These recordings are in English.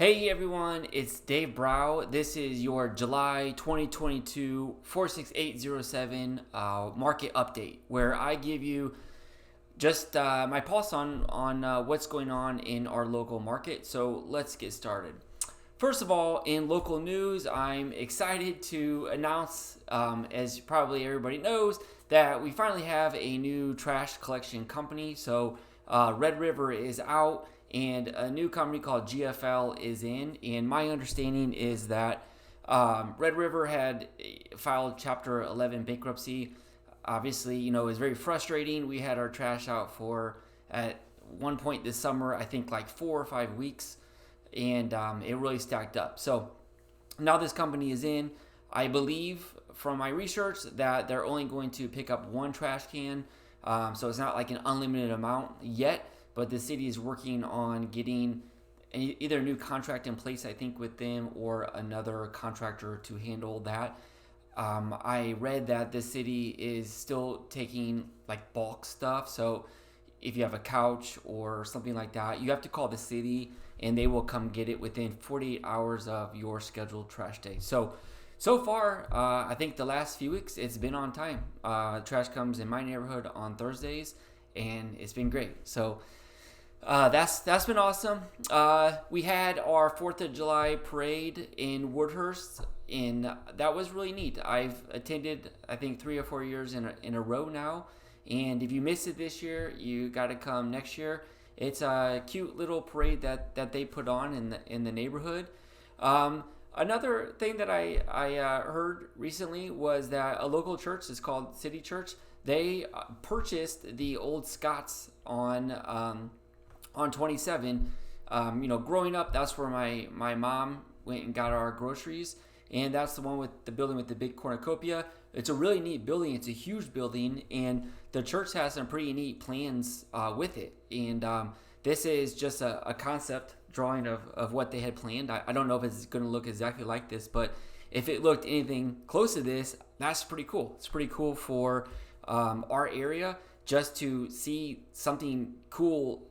Hey everyone, it's Dave Brow. This is your July 2022 46807 market update, where I give you just my pulse on what's going on in our local market. So let's get started. First of all, in local news, I'm excited to announce, as probably everybody knows, that we finally have a new trash collection company. So Red River is out and a new company called GFL is in. And my understanding is that Red River had filed Chapter 11 bankruptcy. Obviously, it was very frustrating. We had our trash out for, at one point this summer, I think like 4 or 5 weeks, and it really stacked up. So now this company is in. I believe from my research that they're only going to pick up one trash can, so it's not like an unlimited amount yet, but the city is working on getting either a new contract in place, I think, with them or another contractor to handle that. I read that the city is still taking like bulk stuff, so if you have a couch or something like that, you have to call the city and they will come get it within 48 hours of your scheduled trash day. So far, I think the last few weeks it's been on time. Trash comes in my neighborhood on Thursdays, and it's been great. So that's been awesome. We had our 4th of July parade in Woodhurst, and that was really neat. I've attended, I think, 3 or 4 years in a row now. And if you missed it this year, you got to come next year. It's a cute little parade that they put on in the neighborhood. Another thing that I heard recently was that a local church is called City Church. They purchased the old Scots on 27. Growing up, that's where my mom went and got our groceries, and that's the one with the building with the big cornucopia. It's a really neat building. It's a huge building, and the church has some pretty neat plans with it. And this is just a concept drawing of what they had planned. I don't know if it's going to look exactly like this, but if it looked anything close to this, that's pretty cool. It's pretty cool for our area just to see something cool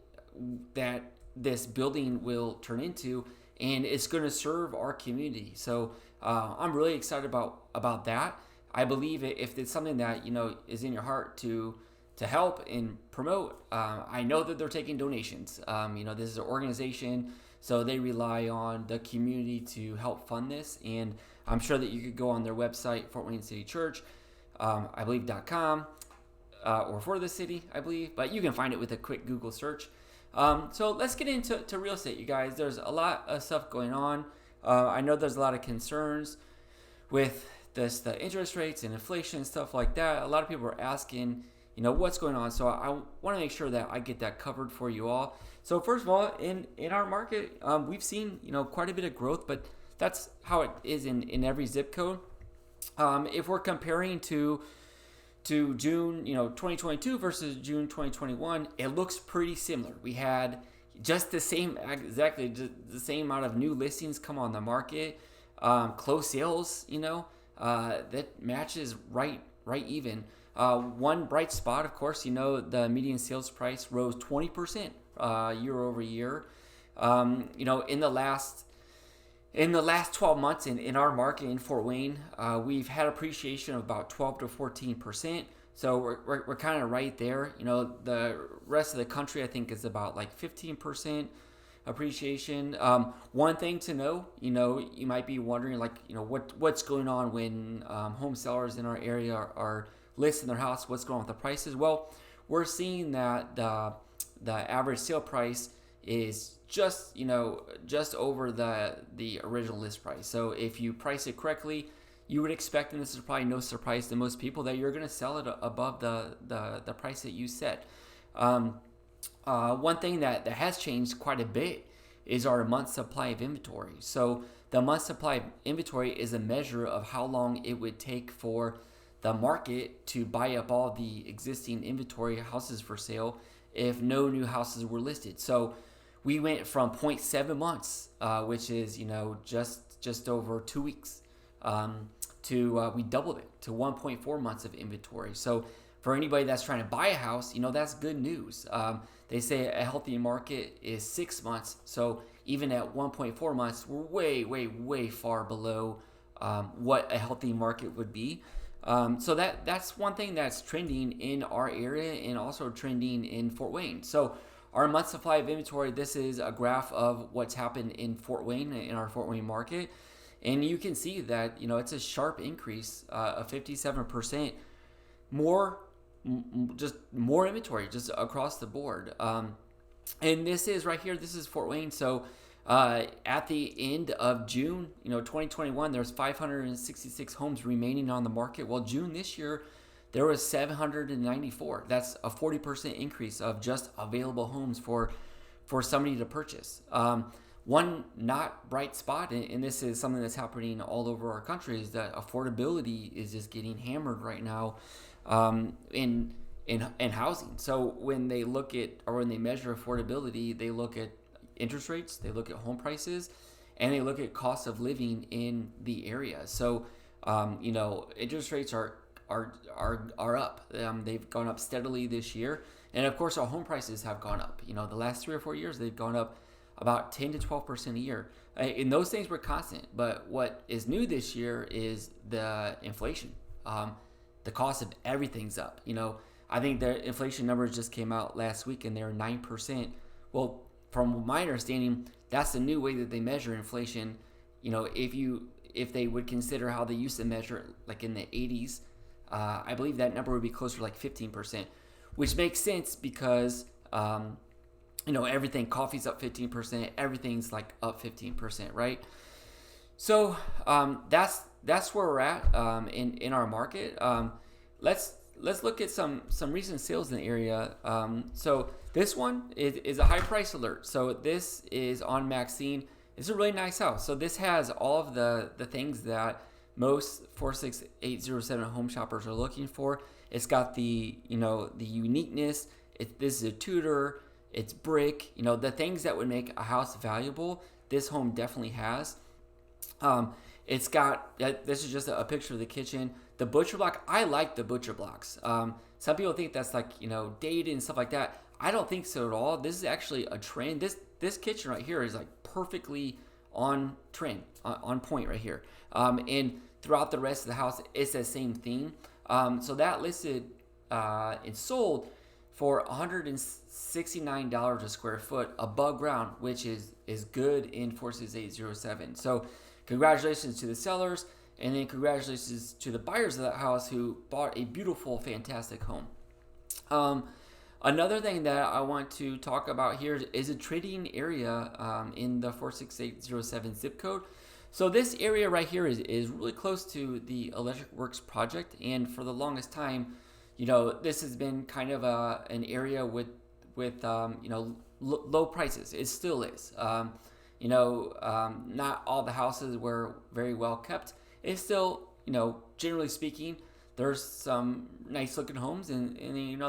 that this building will turn into, and it's going to serve our community. So I'm really excited about that. I believe if it's something that is in your heart to help and promote, I know that they're taking donations. This is an organization, so they rely on the community to help fund this, and I'm sure that you could go on their website, Fort Wayne City Church, I believe .com, or for the city, I believe, but you can find it with a quick Google search. So let's get into real estate, you guys. There's a lot of stuff going on. I know there's a lot of concerns with the interest rates and inflation and stuff like that. A lot of people are asking, what's going on. So I want to make sure that I get that covered for you all. So first of all, in our market, we've seen, quite a bit of growth, but that's how it is in every zip code. If we're comparing to June, 2022 versus June 2021, it looks pretty similar. We had just exactly the same amount of new listings come on the market. Closed sales, that matches right even. One bright spot, of course, the median sales price rose 20% year over year. In the last 12 months in our market in Fort Wayne, we've had appreciation of about 12 to 14%. So we're kind of right there. The rest of the country, I think, is about like 15% appreciation. One thing to know, you might be wondering, what's going on when home sellers in our area are listing their house. What's going on with the prices? Well, we're seeing that the average sale price is just over the original list price. So if you price it correctly, you would expect, and this is probably no surprise to most people, that you're going to sell it above the price that you set. One thing that has changed quite a bit is our month supply of inventory. So the month supply of inventory is a measure of how long it would take for the market to buy up all the existing inventory houses for sale if no new houses were listed. So we went from 0.7 months, which is just over 2 weeks, to we doubled it to 1.4 months of inventory. So for anybody that's trying to buy a house, that's good news. They say a healthy market is 6 months. So even at 1.4 months, we're way far below what a healthy market would be. So that's one thing that's trending in our area and also trending in Fort Wayne. So our month supply of inventory, this is a graph of what's happened in Fort Wayne, in our Fort Wayne market. And you can see that, it's a sharp increase of 57% more, just more inventory just across the board. And this is right here, this is Fort Wayne. So at the end of June, 2021, there's 566 homes remaining on the market. Well, June this year, there was 794. That's a 40% increase of just available homes for somebody to purchase. One not bright spot, and this is something that's happening all over our country, is that affordability is just getting hammered right now in housing. So when they look at, or when they measure affordability, they look at interest rates, they look at home prices, and they look at cost of living in the area. So interest rates are up. They've gone up steadily this year, and of course our home prices have gone up. The last 3 or 4 years they've gone up about 10 to 12% a year. And those things were constant. But what is new this year is the inflation. The cost of everything's up. I think the inflation numbers just came out last week, and they're 9%. Well, from my understanding, that's the new way that they measure inflation. If they would consider how they used to measure it, like in the 80s, I believe that number would be closer to like 15%, which makes sense because everything, coffee's up 15%, everything's like up 15%, right? So that's where we're at in our market. Let's look at some recent sales in the area. So this one is a high price alert. So this is on Maxine. It's a really nice house. So this has all of the things that most 46807 home shoppers are looking for. It's got the uniqueness. This is a Tudor. It's brick. The things that would make a house valuable, this home definitely has. It's got, this is just a picture of the kitchen. The butcher block, I like the butcher blocks. Some people think that's like, dated and stuff like that. I don't think so at all. This is actually a trend. This kitchen right here is like perfectly on trend, on point right here. And throughout the rest of the house, it's the same theme. So that listed and sold for $169 a square foot above ground, which is good in 46807. So congratulations to the sellers, and then congratulations to the buyers of that house who bought a beautiful, fantastic home. Another thing that I want to talk about here is a trading area in the 46807 zip code. So this area right here is really close to the Electric Works project, and for the longest time, this has been kind of an area with low prices. It still is. Not all the houses were very well kept. It's still, generally speaking, there's some nice looking homes, and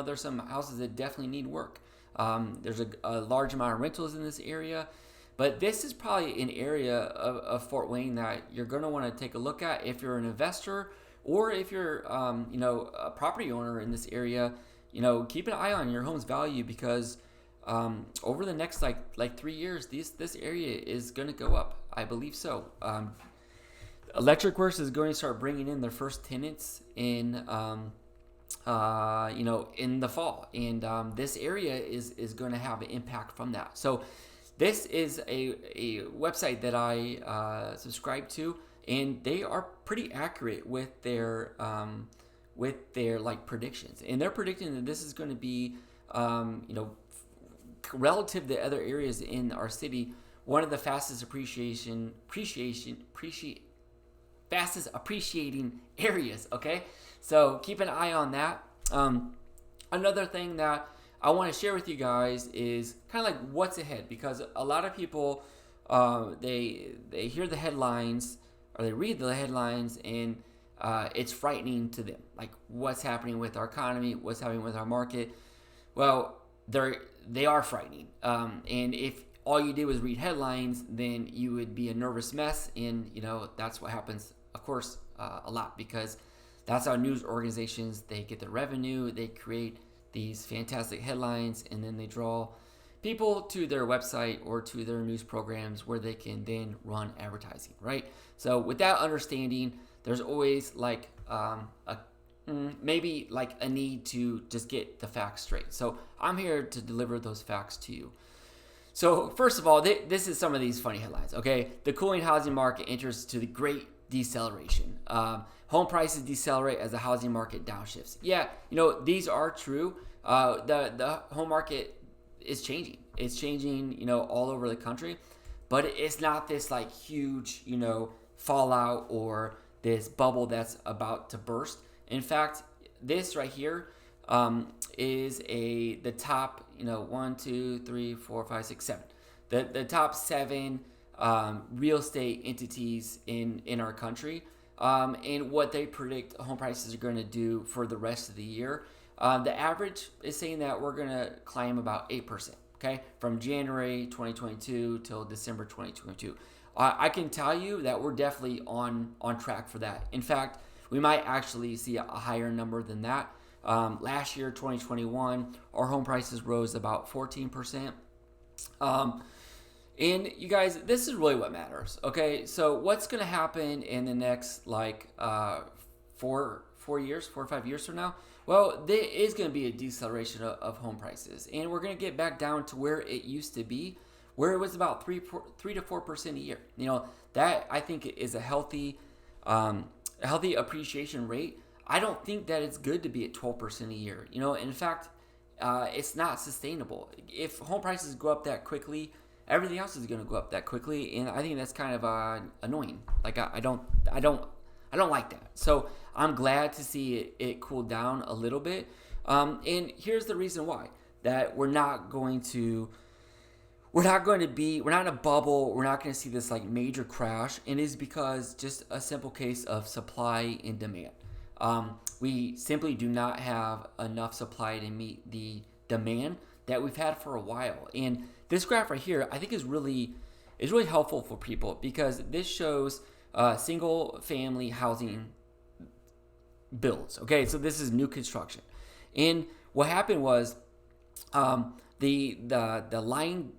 there's some houses that definitely need work. There's a large amount of rentals in this area, but this is probably an area of Fort Wayne that you're going to want to take a look at if you're an investor, or if you're a property owner in this area. Keep an eye on your home's value, because over the next like 3 years, this area is going to go up. I believe so. Electric Works is going to start bringing in their first tenants in in the fall, and this area is going to have an impact from that. So this is a website that I subscribe to, and they are pretty accurate with their like predictions, and they're predicting that this is going to be relative to other areas in our city, one of the fastest fastest appreciating areas. Okay, so keep an eye on that. Another thing that I want to share with you guys is kind of like what's ahead, because a lot of people they hear the headlines, or they read the headlines, and it's frightening to them, like what's happening with our economy, what's happening with our market. Well, they are frightening, and if all you did was read headlines, then you would be a nervous mess, and that's what happens, of course, a lot, because that's how news organizations, they get their revenue. They create these fantastic headlines, and then they draw people to their website or to their news programs where they can then run advertising, right? So with that understanding, there's always like maybe like a need to just get the facts straight. So I'm here to deliver those facts to you. So first of all, this is some of these funny headlines. Okay, the cooling housing market enters to the great deceleration. Home prices decelerate as the housing market downshifts. Yeah, these are true. The home market is changing. It's changing, all over the country, but it's not this like huge, fallout or this bubble that's about to burst. In fact, this right here is the top, 1, 2, 3, 4, 5, 6, 7. The top 7 real estate entities in our country, and what they predict home prices are going to do for the rest of the year. The average is saying that we're going to climb about 8%, okay, from January 2022 till December 2022. I can tell you that we're definitely on track for that. In fact, we might actually see a higher number than that. Last year, 2021, our home prices rose about 14%. And you guys, this is really what matters, okay? So what's going to happen in the next, 4 or 5 years from now? Well, there is going to be a deceleration of home prices, and we're going to get back down to where it used to be, where it was about 3 to 4% a year. That I think is a healthy appreciation rate. I don't think that it's good to be at 12% a year. In fact, it's not sustainable. If home prices go up that quickly, everything else is going to go up that quickly, and I think that's kind of annoying. Like I don't like that. So I'm glad to see it cool down a little bit. And here's the reason why: that we're not in a bubble. We're not going to see this like major crash, and it's because just a simple case of supply and demand. We simply do not have enough supply to meet the demand that we've had for a while. And this graph right here, I think is really helpful for people, because this shows single family housing builds. Okay, so this is new construction, and what happened was the line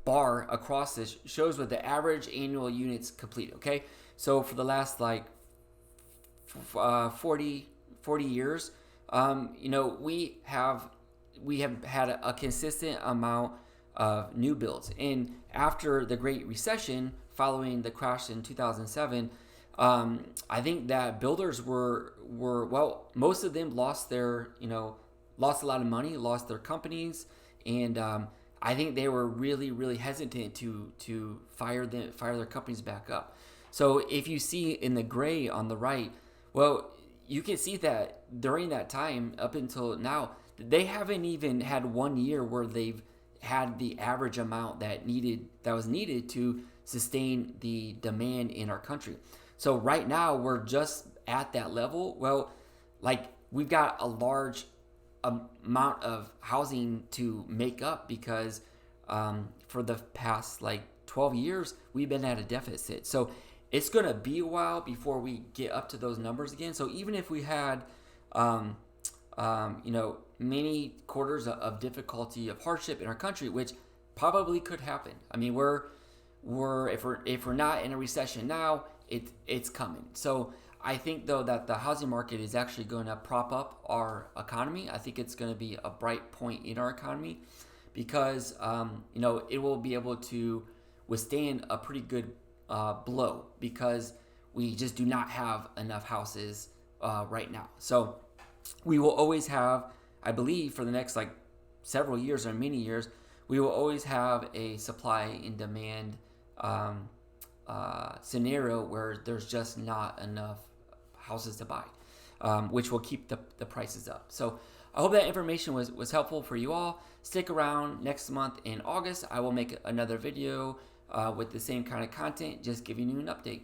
bar across this shows what the average annual units completed. Okay, so for the last 40 years, we have had a consistent amount of new builds. And after the Great Recession, following the crash in 2007, I think that builders were most of them lost a lot of money, lost their companies, and I think they were really, really hesitant to fire their companies back up. So if you see in the gray on the right, well, you can see that during that time up until now, they haven't even had 1 year where they've had the average amount that was needed to sustain the demand in our country. So right now we're just at that level. Well, we've got a large amount of housing to make up, because for the past 12 years we've been at a deficit. So it's going to be a while before we get up to those numbers again. So even if we had many quarters of difficulty, of hardship in our country, which probably could happen. I mean, if we're not in a recession now, it's coming. So I think though that the housing market is actually going to prop up our economy. I think it's going to be a bright point in our economy, because it will be able to withstand a pretty good blow, because we just do not have enough houses right now. So we will always have, I believe, for the next several years or many years, we will always have a supply and demand scenario where there's just not enough houses to buy, which will keep the prices up. So I hope that information was helpful for you all. Stick around. Next month in August, I will make another video with the same kind of content, just giving you an update.